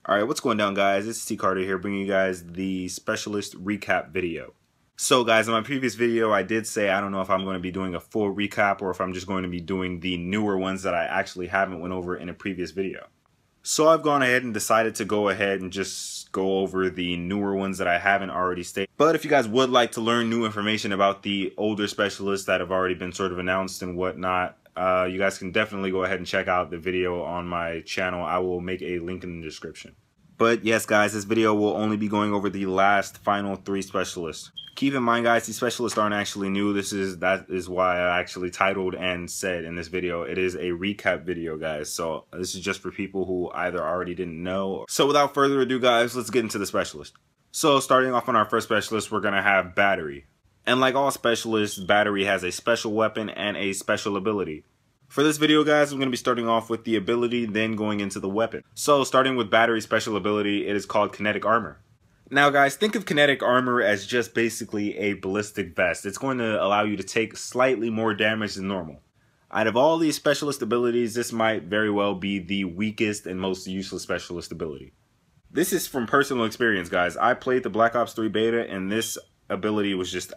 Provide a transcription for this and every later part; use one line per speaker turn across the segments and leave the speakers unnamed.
Alright, what's going down, guys? It's T Carter here, bringing you guys the Specialist recap video. So guys, in my previous video I did say I don't know if I'm going to be doing a full recap or if I'm just going to be doing the newer ones that I actually haven't went over in a previous video. So I've gone ahead and decided to go ahead and just go over the newer ones that I haven't already stated. But if you guys would like to learn new information about the older specialists that have already been sort of announced and whatnot, you guys can definitely go ahead and check out the video on my channel. I will make a link in the description. But yes, guys, this video will only be going over the last final 3 specialists. Keep in mind, guys, these specialists aren't actually new. That is why I actually titled and said in this video, it is a recap video, guys. So this is just for people who either already didn't know. So without further ado, guys, let's get into the specialist. So starting off on our first specialist, we're gonna have Battery. And like all specialists, Battery has a special weapon and a special ability. For this video, guys, I'm going to be starting off with the ability, then going into the weapon. So starting with Battery's special ability, it is called Kinetic Armor. Now guys, think of Kinetic Armor as just basically a ballistic vest. It's going to allow you to take slightly more damage than normal. Out of all these specialist abilities, this might very well be the weakest and most useless specialist ability. This is from personal experience, guys. I played the Black Ops 3 beta and this ability was just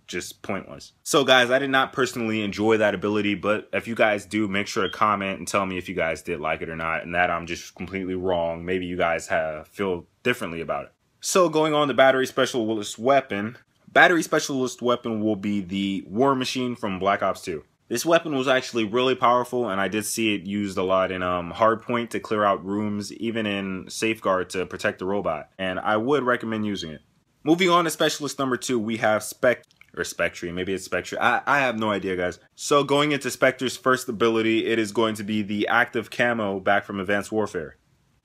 just pointless. So guys, I did not personally enjoy that ability, but if you guys do, make sure to comment and tell me if you guys did like it or not, and that I'm just completely wrong. Maybe you guys feel differently about it. So going on to Battery Specialist Weapon. Battery Specialist Weapon will be the War Machine from Black Ops 2. This weapon was actually really powerful, and I did see it used a lot in Hardpoint to clear out rooms, even in Safeguard to protect the robot, and I would recommend using it. Moving on to specialist number 2, we have Spectre. Maybe it's Spectre. I have no idea, guys. So going into Spectre's first ability, it is going to be the active camo back from Advanced Warfare.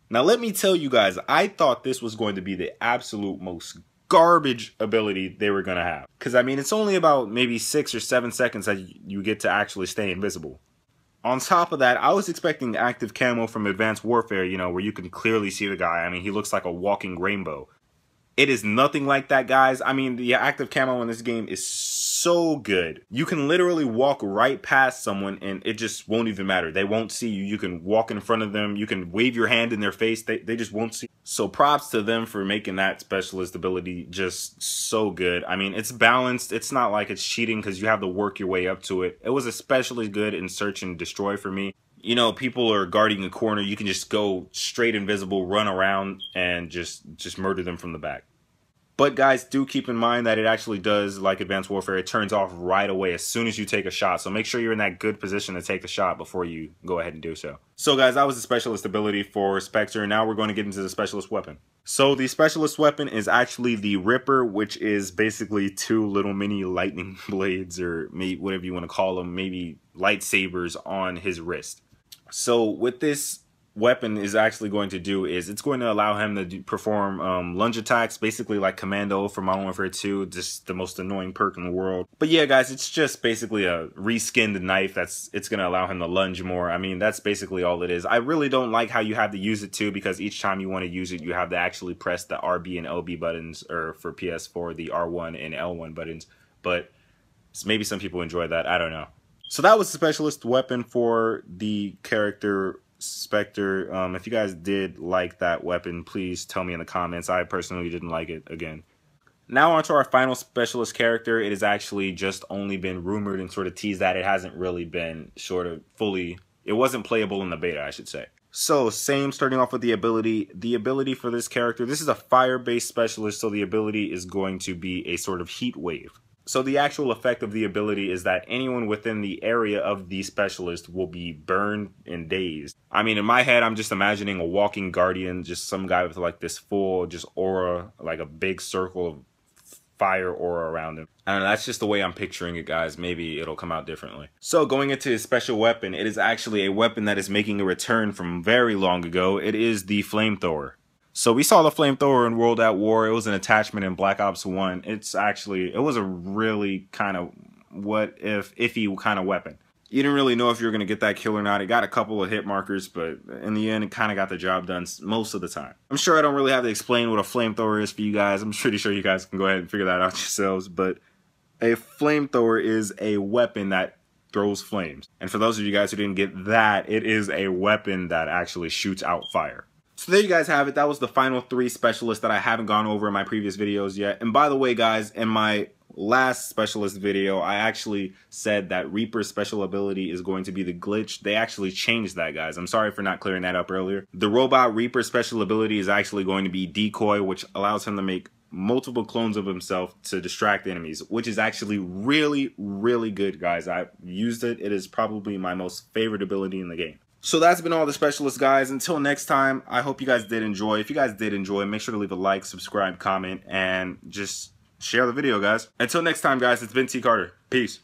Now let me tell you guys, I thought this was going to be the absolute most garbage ability they were going to have. Because I mean, it's only about maybe 6 or 7 seconds that you get to actually stay invisible. On top of that, I was expecting active camo from Advanced Warfare, you know, where you can clearly see the guy. I mean, he looks like a walking rainbow. It is nothing like that, guys. I mean, the active camo in this game is so good. You can literally walk right past someone and it just won't even matter. They won't see you. You can walk in front of them. You can wave your hand in their face. They just won't see. So props to them for making that specialist ability just so good. I mean, it's balanced. It's not like it's cheating because you have to work your way up to it. It was especially good in Search and Destroy for me. You know, people are guarding a corner. You can just go straight invisible, run around, and just murder them from the back. But guys, do keep in mind that it actually does, like Advanced Warfare, it turns off right away as soon as you take a shot. So make sure you're in that good position to take the shot before you go ahead and do so. So guys, that was the specialist ability for Spectre. Now we're going to get into the specialist weapon. So the specialist weapon is actually the Ripper, which is basically 2 little mini lightning blades, or maybe whatever you want to call them, maybe lightsabers on his wrist. So what this weapon is actually going to do is it's going to allow him to perform lunge attacks, basically like Commando from Modern Warfare 2, just the most annoying perk in the world. But yeah, guys, it's just basically a reskinned knife it's going to allow him to lunge more. I mean, that's basically all it is. I really don't like how you have to use it too, because each time you want to use it, you have to actually press the RB and LB buttons, or for PS4, the R1 and L1 buttons. But maybe some people enjoy that. I don't know. So that was the specialist weapon for the character Spectre. If you guys did like that weapon, please tell me in the comments. I personally didn't like it again. Now on to our final specialist character. It has actually just only been rumored and sort of teased that. It hasn't really been sort of fully, it wasn't playable in the beta, I should say. So same, starting off with the ability. The ability for this character, this is a fire-based specialist, so the ability is going to be a sort of heat wave. So the actual effect of the ability is that anyone within the area of the specialist will be burned and dazed. I mean, in my head, I'm just imagining a walking guardian, just some guy with like this full just aura, like a big circle of fire aura around him. I don't know, that's just the way I'm picturing it, guys. Maybe it'll come out differently. So going into his special weapon, it is actually a weapon that is making a return from very long ago. It is the flamethrower. So we saw the flamethrower in World at War. It was an attachment in Black Ops 1. It was a really kind of iffy kind of weapon. You didn't really know if you were going to get that kill or not. It got a couple of hit markers, but in the end, it kind of got the job done most of the time. I'm sure I don't really have to explain what a flamethrower is for you guys. I'm pretty sure you guys can go ahead and figure that out yourselves. But a flamethrower is a weapon that throws flames. And for those of you guys who didn't get that, it is a weapon that actually shoots out fire. So there you guys have it. That was the final 3 specialists that I haven't gone over in my previous videos yet. And by the way, guys, in my last specialist video, I actually said that Reaper's special ability is going to be the glitch. They actually changed that, guys. I'm sorry for not clearing that up earlier. The robot Reaper's special ability is actually going to be decoy, which allows him to make multiple clones of himself to distract enemies, which is actually really, really good, guys. I've used it. It is probably my most favorite ability in the game. So that's been all the specialists, guys. Until next time, I hope you guys did enjoy. If you guys did enjoy, make sure to leave a like, subscribe, comment, and just share the video, guys. Until next time, guys, it's been T Carter. Peace.